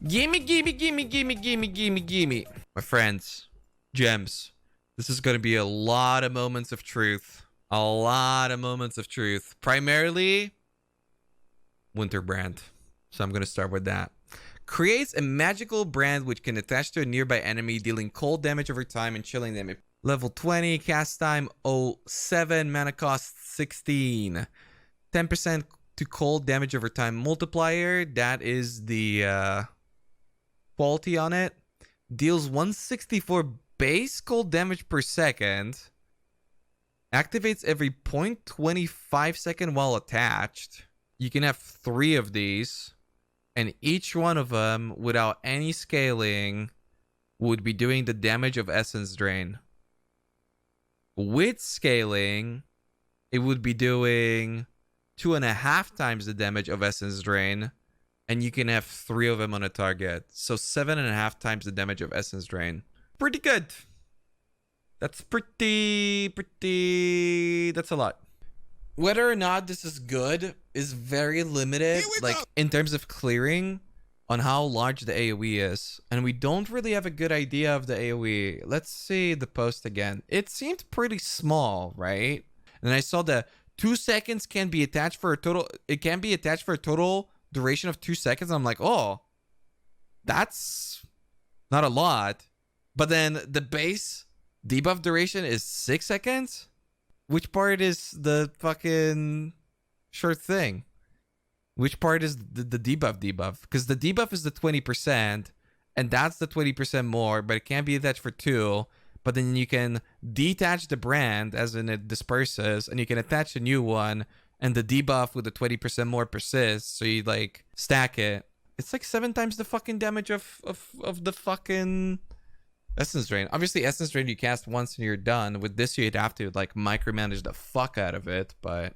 Gimme, gimme, gimme, gimme, gimme, gimme, gimme. My friends, gems. This is going to be a lot of moments of truth. A lot of moments of truth. Primarily, Winter Brand. So I'm going to start with that. Creates a magical brand which can attach to a nearby enemy, dealing cold damage over time and chilling them. Level 20, cast time 07, mana cost 16. 10% to cold damage over time multiplier. That is the quality on it. Deals 164 base cold damage per second. Activates every 0.25 second while attached. You can have 3 of these. And each one of them, without any scaling, would be doing the damage of Essence Drain. With scaling, it would be doing 2.5 times the damage of Essence Drain. And you can have 3 of them on a target. So 7.5 times the damage of Essence Drain. Pretty good. That's pretty... That's a lot. Whether or not this is good is very limited, like in terms of clearing on how large the AoE is. And we don't really have a good idea of the AoE. Let's see the post again. It seemed pretty small, right? And I saw that 2 seconds can be attached for a total... It can be attached for a total duration of 2 seconds. I'm like, oh, that's not a lot. But then the base debuff duration is 6 seconds? Which part is the fucking short thing? Which part is the debuff? Because the debuff is the 20%, and that's the 20% more, but it can't be attached for 2. But then you can detach the brand, as in it disperses, and you can attach a new one, and the debuff with the 20% more persists, so you like stack it. It's like 7 times the fucking damage of the fucking Essence Drain. Obviously, Essence Drain you cast once and you're done. With this, you'd have to like micromanage the fuck out of it. But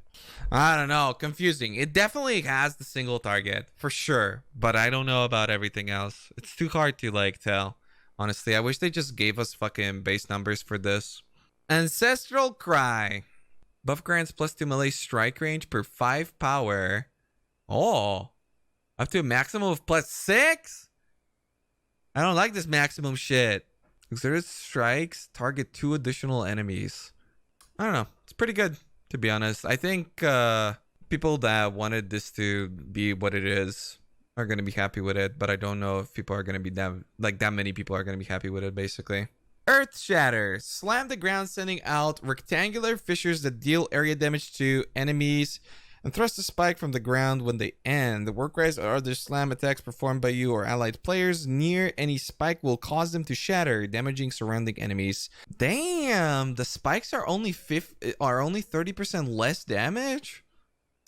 I don't know, confusing. It definitely has the single target for sure, but I don't know about everything else. It's too hard to like tell. Honestly, I wish they just gave us fucking base numbers for this. Ancestral Cry. Buff grants +2 melee strike range per 5 power. Oh, up to a maximum of +6? I don't like this maximum shit. Exerted strikes target 2 additional enemies. I don't know. It's pretty good, to be honest. I think people that wanted this to be what it is are going to be happy with it, but I don't know if people are going to be that many people are going to be happy with it, basically. Earthshatter. Slam the ground, sending out rectangular fissures that deal area damage to enemies, and thrust a spike from the ground when they end. The work Raiz or other slam attacks performed by you or allied players near any spike will cause them to shatter, damaging surrounding enemies. Damn, the spikes are only 30% less damage?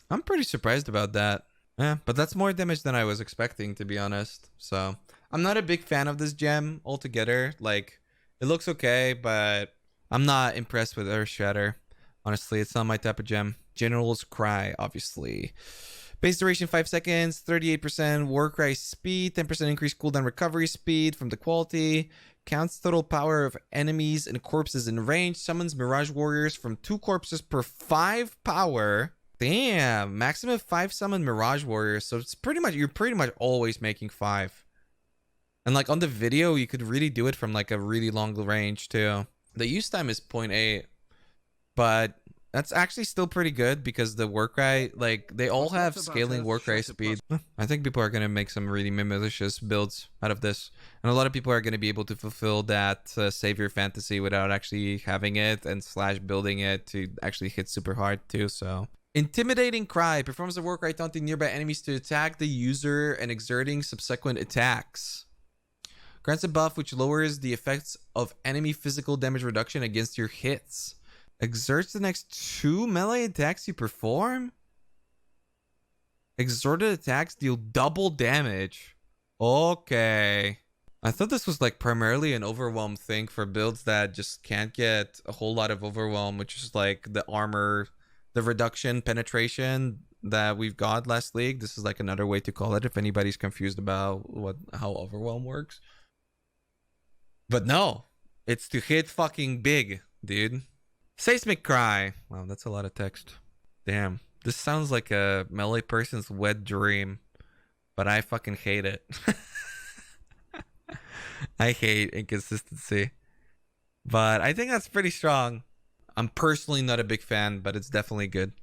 I'm pretty surprised about that. Yeah, but that's more damage than I was expecting, to be honest. So, I'm not a big fan of this gem altogether. Like, it looks okay, but I'm not impressed with Earthshatter. Honestly, it's not my type of gem. General's Cry, obviously. Base duration 5 seconds, 38% War Cry speed, 10% increased cooldown recovery speed from the quality. Counts total power of enemies and corpses in range. Summons Mirage Warriors from 2 corpses per 5 power. Damn, maximum 5 summon Mirage Warriors. So it's you're pretty much always making 5. And like on the video, you could really do it from like a really long range too. The use time is 0.8. But that's actually still pretty good because the Warcry, like, they all have scaling Warcry speed. I think people are going to make some really malicious builds out of this. And a lot of people are going to be able to fulfill that savior fantasy without actually having it and / building it to actually hit super hard too, so. Intimidating Cry. Performs the Warcry taunting nearby enemies to attack the user and exerting subsequent attacks. Grants a buff which lowers the effects of enemy physical damage reduction against your hits. Exerts the next 2 melee attacks you perform? Exerted attacks deal double damage. Okay. I thought this was like primarily an overwhelm thing for builds that just can't get a whole lot of overwhelm, which is like the armor, the reduction penetration that we've got last league. This is like another way to call it if anybody's confused about how overwhelm works. But no, it's to hit fucking big, dude. Seismic Cry. Wow, that's a lot of text. Damn. This sounds like a melee person's wet dream, but I fucking hate it. I hate inconsistency. But I think that's pretty strong. I'm personally not a big fan, but it's definitely good.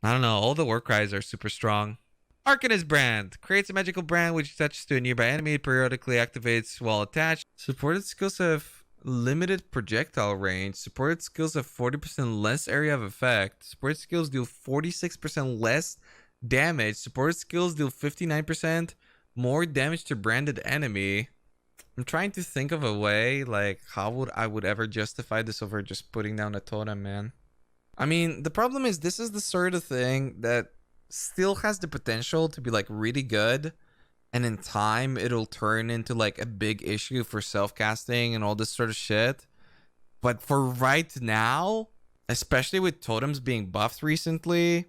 I don't know. All the war cries are super strong. Arcanist brand. Creates a magical brand which attaches to a nearby enemy. Periodically activates while attached. Supported skills have limited projectile range. Supported skills have 40% less area of effect. Supported skills deal 46% less damage. Supported skills deal 59% more damage to branded enemy. I'm trying to think of a way, like, how would I ever justify this over just putting down a totem, man. I mean, the problem is this is the sort of thing that still has the potential to be like really good, and in time it'll turn into like a big issue for self-casting and all this sort of shit. But for right now, especially with totems being buffed recently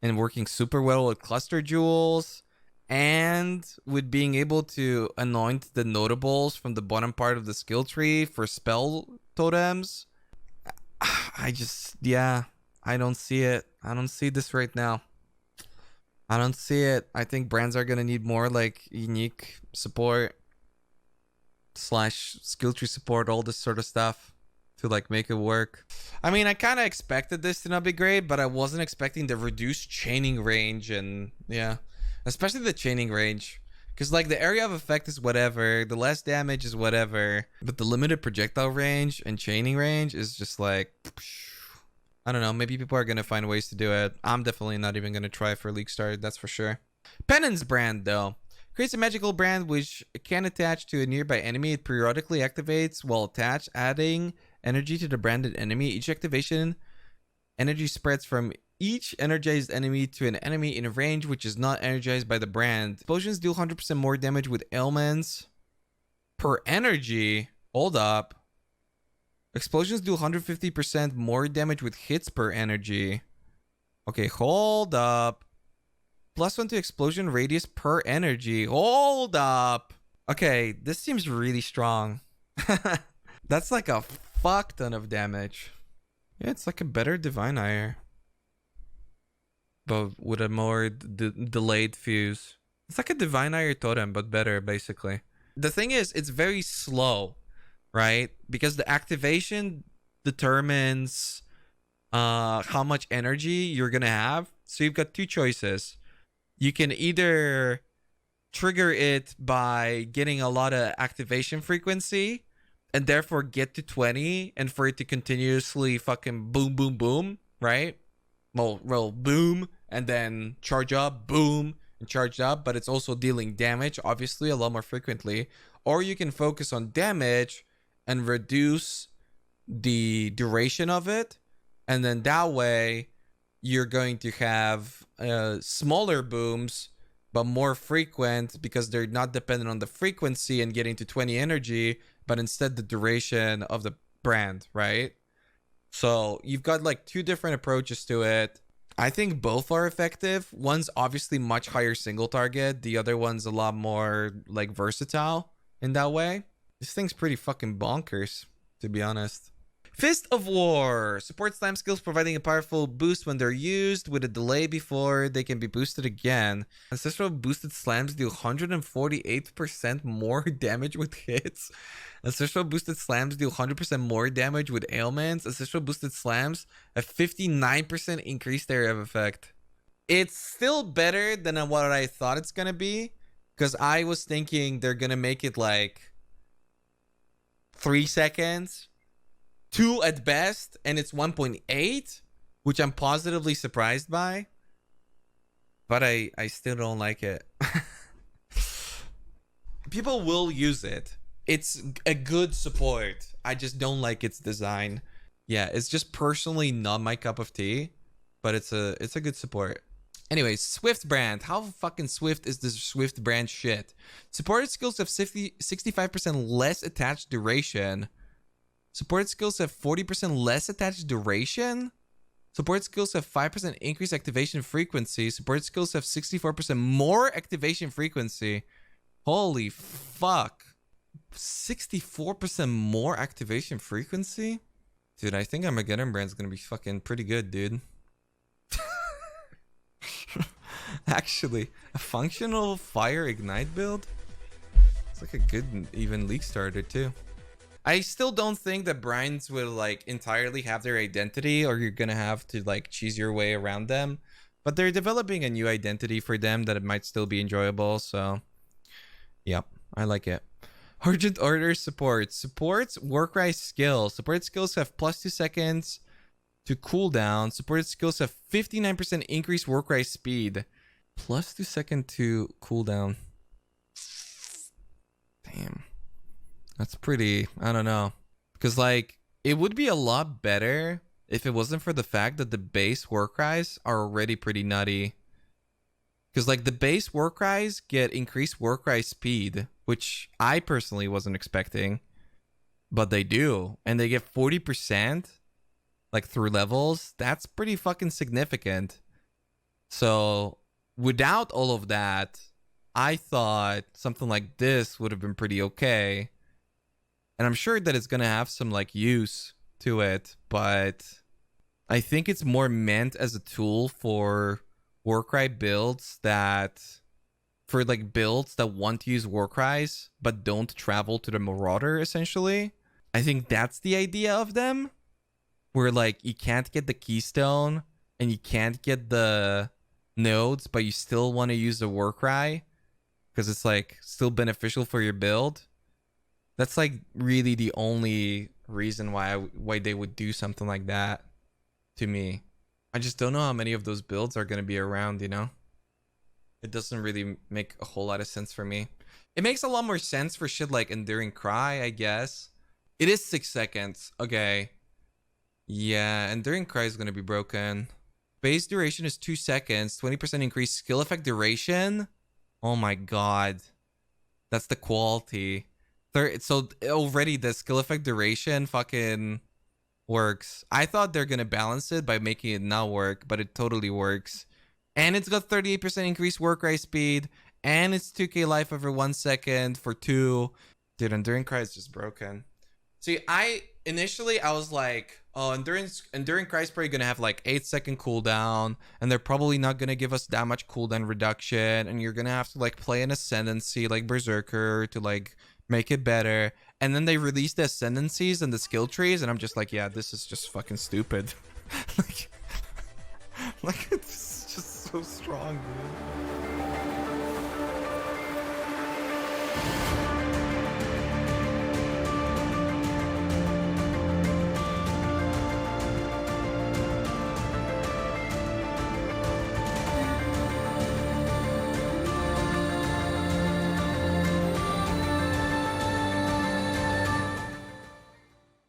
and working super well with cluster jewels, and with being able to anoint the notables from the bottom part of the skill tree for spell totems, I don't see it. I don't see this right now. I don't see it. I think brands are gonna need more like unique support / skill tree support, all this sort of stuff to like make it work. I mean, I kind of expected this to not be great, but I wasn't expecting the reduced chaining range, and yeah, especially the chaining range. Because like the area of effect is whatever, the less damage is whatever, but the limited projectile range and chaining range is just like, I don't know, maybe people are going to find ways to do it. I'm definitely not even going to try for League Start, that's for sure. Penance brand though. Creates a magical brand which can attach to a nearby enemy. It periodically activates while attached, adding energy to the branded enemy. Each activation, energy spreads from each energized enemy to an enemy in range which is not energized by the brand. Explosions deal 100% more damage with ailments per energy. Hold up. Explosions do 150% more damage with hits per energy. Okay, hold up. +1 to explosion radius per energy. Hold up. Okay, this seems really strong. That's like a fuck ton of damage. Yeah, it's like a better Divine Ire, but with a more delayed fuse. It's like a Divine Ire totem, but better, basically. The thing is, it's very slow, right? Because the activation determines how much energy you're gonna have. So you've got two choices. You can either trigger it by getting a lot of activation frequency and therefore get to 20, and for it to continuously fucking boom, boom, boom, right? Well, roll boom and then charge up, boom, and charge up, but it's also dealing damage, obviously, a lot more frequently. Or you can focus on damage and reduce the duration of it, and then that way you're going to have smaller booms but more frequent, because they're not dependent on the frequency and getting to 20 energy, but instead the duration of the brand, right? So you've got like two different approaches to it. I think both are effective. One's obviously much higher single target. The other one's a lot more like versatile in that way. This thing's pretty fucking bonkers, to be honest. Fist of War. Supports slam skills, providing a powerful boost when they're used with a delay before they can be boosted again. Ancestral boosted slams do 148% more damage with hits. Ancestral boosted slams do 100% more damage with ailments. Ancestral boosted slams have 59% increased area of effect. It's still better than what I thought it's gonna be, because I was thinking they're gonna make it like 3 seconds, 2 at best, and it's 1.8, which I'm positively surprised by. But I still don't like it. People will use it. It's a good support. I just don't like its design. Yeah, it's just personally not my cup of tea, but it's a good support. Anyways, Swift brand. How fucking swift is this Swift brand shit? Supported skills have 65% less attached duration. Supported skills have 40% less attached duration. Supported skills have 5% increased activation frequency. Supported skills have 64% more activation frequency. Holy fuck. 64% more activation frequency? Dude, I think Armageddon brand's gonna be fucking pretty good, dude. Actually, a functional fire ignite build? It's like a good even league starter too. I still don't think that Brines will like entirely have their identity, or you're gonna have to like choose your way around them. But they're developing a new identity for them that it might still be enjoyable. So, yep, I like it. Urgent Order supports work rise skills. Support skills have +2 seconds to cooldown. Supported skills have 59% increased work rise speed. +2 second to cooldown. Damn. That's pretty, I don't know. Because like, it would be a lot better if it wasn't for the fact that the base work rise are already pretty nutty. Because like the base work rise get increased work rise speed, which I personally wasn't expecting. But they do. And they get 40% like through levels. That's pretty fucking significant. So without all of that, I thought something like this would have been pretty okay. And I'm sure that it's going to have some like use to it, but I think it's more meant as a tool for Warcry builds that, for like builds that want to use Warcries but don't travel to the Marauder essentially. I think that's the idea of them, where like you can't get the Keystone and you can't get the nodes, but you still want to use the Warcry because it's like still beneficial for your build. That's like really the only reason why they would do something like that to me. I just don't know how many of those builds are going to be around, you know? It doesn't really make a whole lot of sense for me. It makes a lot more sense for shit like Enduring Cry, I guess. It is 6 seconds. Okay. Yeah, Enduring Cry is going to be broken. Base duration is 2 seconds. 20% increased skill effect duration. Oh my god. That's the quality. So already the skill effect duration fucking works. I thought they're gonna balance it by making it not work, but it totally works. And it's got 38% increased work rate speed, and it's 2k life over 1 second for 2. Dude, Enduring Cry is just broken. See, initially I was like, oh, Enduring Cry is probably gonna have like 8-second cooldown, and they're probably not gonna give us that much cooldown reduction, and you're gonna have to like play an Ascendancy like Berserker to like make it better. And then they released the Ascendancies and the skill trees, and I'm just like, yeah, this is just fucking stupid. like it's just so strong, dude.